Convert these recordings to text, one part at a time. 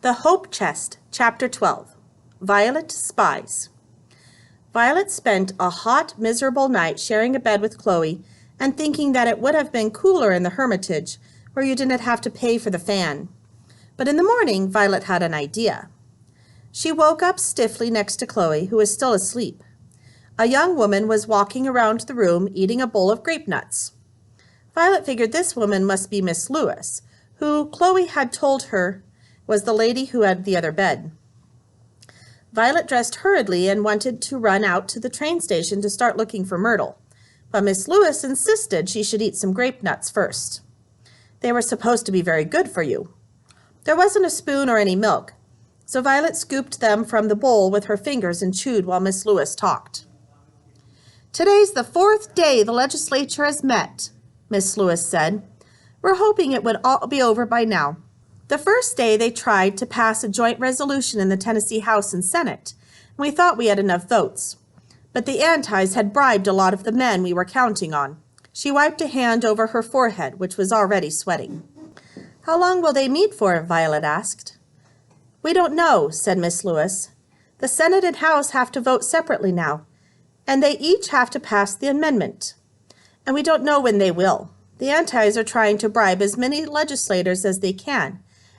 The Hope Chest, Chapter 12. Violet Spies. Violet spent a hot, miserable night sharing a bed with Chloe and thinking that it would have been cooler in the Hermitage, where you didn't have to pay for the fan. But in the morning, Violet had an idea. She woke up stiffly next to Chloe, who was still asleep. A young woman was walking around the room eating a bowl of grape nuts. Violet figured this woman must be Miss Lewis, who Chloe had told her was the lady who had the other bed. Violet dressed hurriedly and wanted to run out to the train station to start looking for Myrtle, but Miss Lewis insisted she should eat some grape nuts first. They were supposed to be very good for you. There wasn't a spoon or any milk, so Violet scooped them from the bowl with her fingers and chewed while Miss Lewis talked. "Today's the 4th day the legislature has met," Miss Lewis said. "We're hoping it would all be over by now. The first day they tried to pass a joint resolution in the Tennessee House and Senate, and we thought we had enough votes. But the antis had bribed a lot of the men we were counting on." She wiped a hand over her forehead, which was already sweating. "How long will they meet for?" Violet asked. "We don't know," said Miss Lewis. "The Senate and House have to vote separately now, and they each have to pass the amendment. And we don't know when they will. The antis are trying to bribe as many legislators as they can,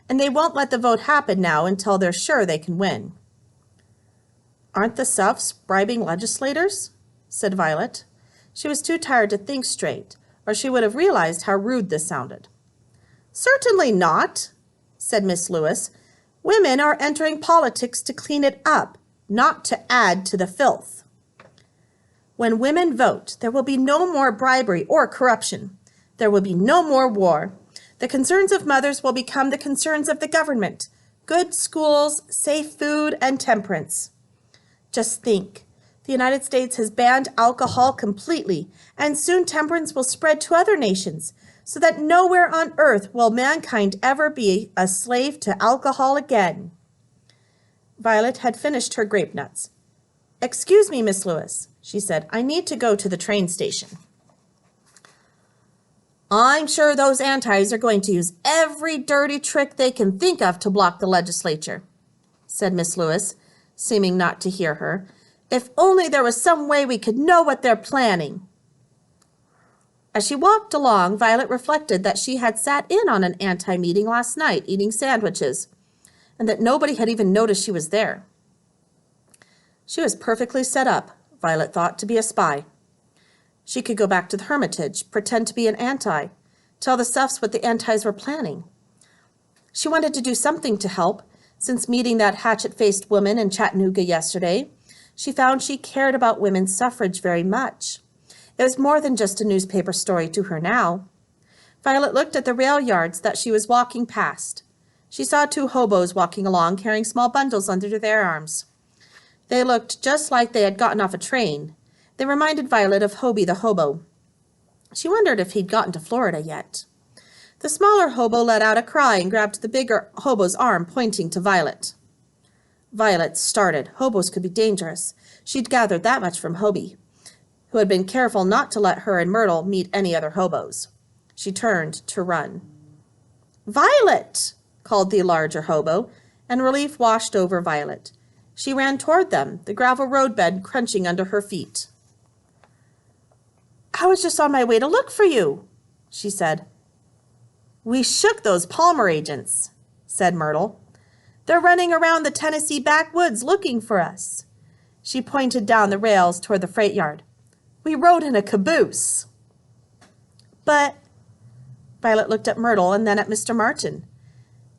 and they won't let the vote happen now until they're sure they can win." "Aren't the Suffs bribing legislators?" said Violet. She was too tired to think straight, or she would have realized how rude this sounded. "Certainly not," said Miss Lewis. "Women are entering politics to clean it up, not to add to the filth. When women vote, there will be no more bribery or corruption. There will be no more war. The concerns of mothers will become the concerns of the government. Good schools, safe food, and temperance. Just think, the United States has banned alcohol completely, and soon temperance will spread to other nations, so that nowhere on earth will mankind ever be a slave to alcohol again." Violet had finished her grape nuts. "Excuse me, Miss Lewis," she said. "I need to go to the train station." "I'm sure those antis are going to use every dirty trick they can think of to block the legislature," said Miss Lewis, seeming not to hear her. "If only there was some way we could know what they're planning." As she walked along, Violet reflected that she had sat in on an anti-meeting last night eating sandwiches, and that nobody had even noticed she was there. She was perfectly set up, Violet thought, to be a spy. She could go back to the Hermitage, pretend to be an anti, tell the Suffs what the antis were planning. She wanted to do something to help. Since meeting that hatchet-faced woman in Chattanooga yesterday, she found she cared about women's suffrage very much. It was more than just a newspaper story to her now. Violet looked at the rail yards that she was walking past. She saw 2 hobos walking along, carrying small bundles under their arms. They looked just like they had gotten off a train. They reminded Violet of Hobie the hobo. She wondered if he'd gotten to Florida yet. The smaller hobo let out a cry and grabbed the bigger hobo's arm, pointing to Violet. Violet started. Hobos could be dangerous. She'd gathered that much from Hobie, who had been careful not to let her and Myrtle meet any other hobos. She turned to run. "Violet!" called the larger hobo, and relief washed over Violet. She ran toward them, the gravel roadbed crunching under her feet. "I was just on my way to look for you," she said. "We shook those Palmer agents," said Myrtle. "They're running around the Tennessee backwoods looking for us." She pointed down the rails toward the freight yard. "We rode in a caboose." "But—" Violet looked at Myrtle and then at Mr. Martin.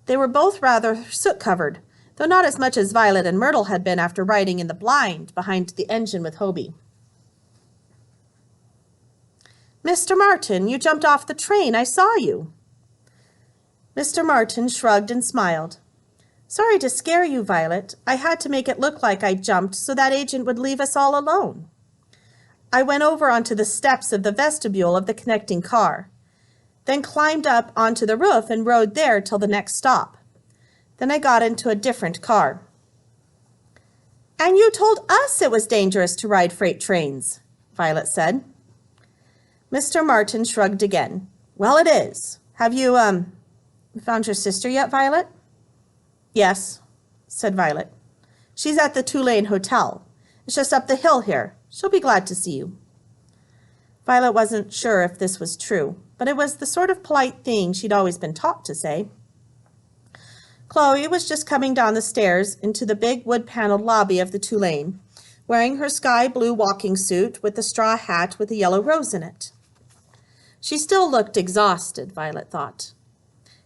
They were both rather soot-covered, though not as much as Violet and Myrtle had been after riding in the blind behind the engine with Hobie. "Mr. Martin, you jumped off the train. I saw you." Mr. Martin shrugged and smiled. "Sorry to scare you, Violet. I had to make it look like I jumped so that agent would leave us all alone. I went over onto the steps of the vestibule of the connecting car, then climbed up onto the roof and rode there till the next stop. Then I got into a different car." "And you told us it was dangerous to ride freight trains," Violet said. Mr. Martin shrugged again. "Well, it is. Have you found your sister yet, Violet?" Yes, said Violet. She's at the Tulane Hotel. It's just up the hill here. She'll be glad to see you. Violet wasn't sure if this was true, but it was the sort of polite thing she'd always been taught to say. Chloe was just coming down the stairs into the big wood-paneled lobby of the Tulane, wearing her sky-blue walking suit with a straw hat with a yellow rose in it. She still looked exhausted, Violet thought.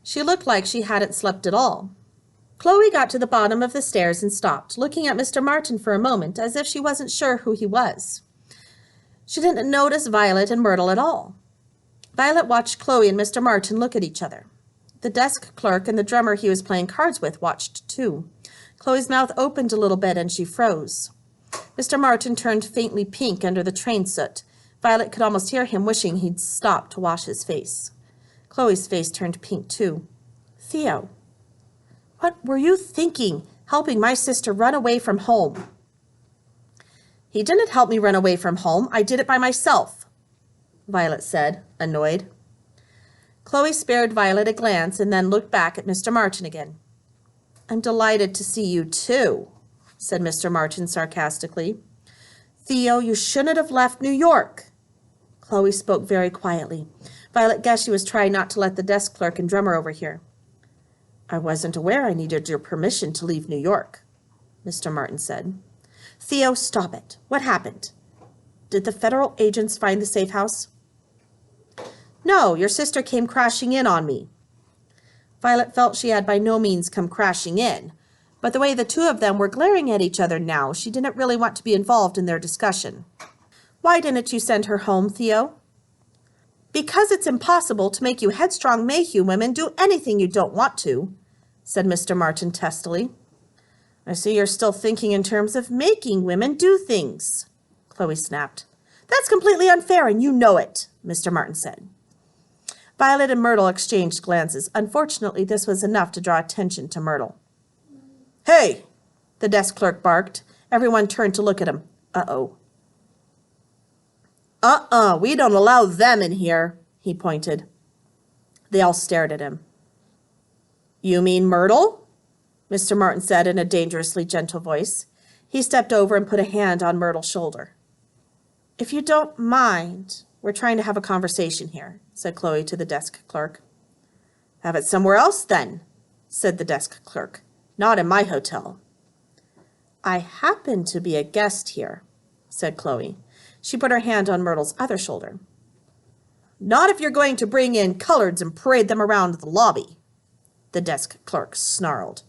She looked like she hadn't slept at all. Chloe got to the bottom of the stairs and stopped, looking at Mr. Martin for a moment as if she wasn't sure who he was. She didn't notice Violet and Myrtle at all. Violet watched Chloe and Mr. Martin look at each other. The desk clerk and the drummer he was playing cards with watched too. Chloe's mouth opened a little bit and she froze. Mr. Martin turned faintly pink under the train soot. Violet could almost hear him wishing he'd stopped to wash his face. Chloe's face turned pink too. Theo, what were you thinking, helping my sister run away from home? He didn't help me run away from home. I did it by myself, Violet said, annoyed. Chloe spared Violet a glance and then looked back at Mr. Martin again. I'm delighted to see you too, said Mr. Martin sarcastically. Theo, you shouldn't have left New York. Chloe spoke very quietly. Violet guessed she was trying not to let the desk clerk and drummer overhear. I wasn't aware I needed your permission to leave New York, Mr. Martin said. Theo, stop it. What happened? Did the federal agents find the safe house? No, your sister came crashing in on me. Violet felt she had by no means come crashing in, but the way the two of them were glaring at each other now, she didn't really want to be involved in their discussion. Why didn't you send her home, Theo? Because it's impossible to make you headstrong Mayhew women do anything you don't want to, said Mr. Martin testily. I see you're still thinking in terms of making women do things, Chloe snapped. That's completely unfair, and you know it, Mr. Martin said. Violet and Myrtle exchanged glances. Unfortunately, this was enough to draw attention to Myrtle. Hey, the desk clerk barked. Everyone turned to look at him. Uh-oh. We don't allow them in here, he pointed. They all stared at him. You mean Myrtle? Mr. Martin said in a dangerously gentle voice. He stepped over and put a hand on Myrtle's shoulder. If you don't mind, we're trying to have a conversation here, said Chloe to the desk clerk. Have it somewhere else, then, said the desk clerk. Not in my hotel. I happen to be a guest here, said Chloe. She put her hand on Myrtle's other shoulder. Not if you're going to bring in coloreds and parade them around the lobby, the desk clerk snarled.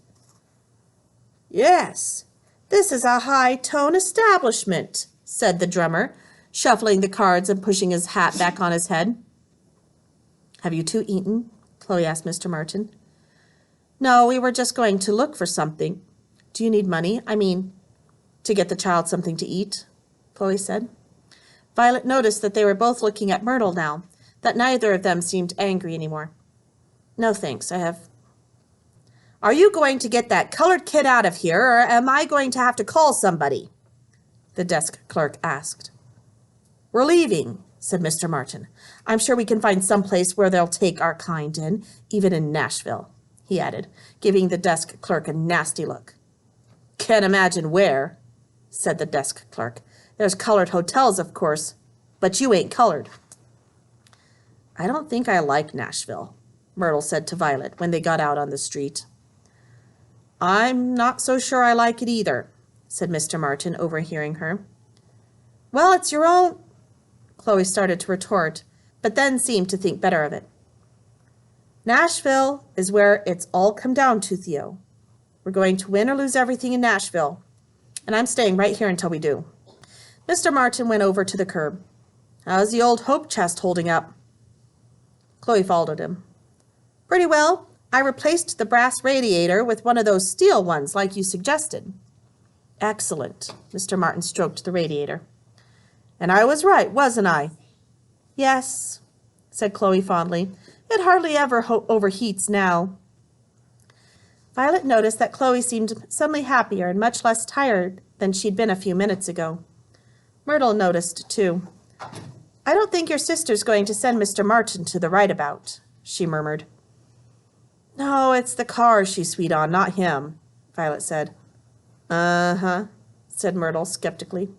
Yes, this is a high-tone establishment, said the drummer, shuffling the cards and pushing his hat back on his head. Have you two eaten? Chloe asked Mr. Martin. No, we were just going to look for something. Do you need money? I mean, to get the child something to eat, Chloe said. Violet noticed that they were both looking at Myrtle now, that neither of them seemed angry anymore. No, thanks, I have... Are you going to get that colored kid out of here, or am I going to have to call somebody? The desk clerk asked. We're leaving, said Mr. Martin. I'm sure we can find some place where they'll take our kind in, even in Nashville, he added, giving the desk clerk a nasty look. Can't imagine where, said the desk clerk. There's colored hotels, of course, but you ain't colored. I don't think I like Nashville, Myrtle said to Violet when they got out on the street. I'm not so sure I like it either, said Mr. Martin, overhearing her. Well, it's your own... Chloe started to retort, but then seemed to think better of it. Nashville is where it's all come down to, Theo. We're going to win or lose everything in Nashville, and I'm staying right here until we do. Mr. Martin went over to the curb. How's the old hope chest holding up? Chloe followed him. Pretty well. I replaced the brass radiator with one of those steel ones like you suggested. Excellent. Mr. Martin stroked the radiator. And I was right, wasn't I? Yes, said Chloe fondly. It hardly ever overheats now. Violet noticed that Chloe seemed suddenly happier and much less tired than she'd been a few minutes ago. Myrtle noticed, too. I don't think your sister's going to send Mr. Martin to the right-about, she murmured. No, it's the car she's sweet on, not him, Violet said. Uh-huh, said Myrtle skeptically.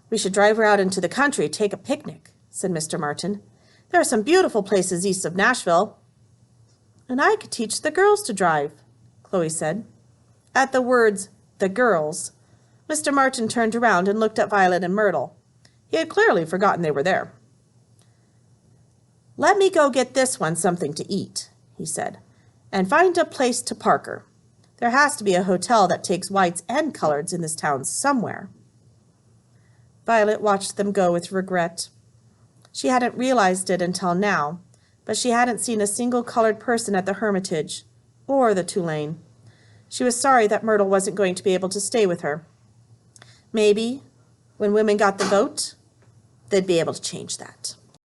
We should drive her out into the country, take a picnic, said Mr. Martin. There are some beautiful places east of Nashville. And I could teach the girls to drive, Chloe said. At the words, the girls, Mr. Martin turned around and looked at Violet and Myrtle. He had clearly forgotten they were there. Let me go get this one something to eat, he said, and find a place to park her. There has to be a hotel that takes whites and coloreds in this town somewhere. Violet watched them go with regret. She hadn't realized it until now, but she hadn't seen a single colored person at the Hermitage, or the Tulane. She was sorry that Myrtle wasn't going to be able to stay with her. Maybe, when women got the vote, they'd be able to change that.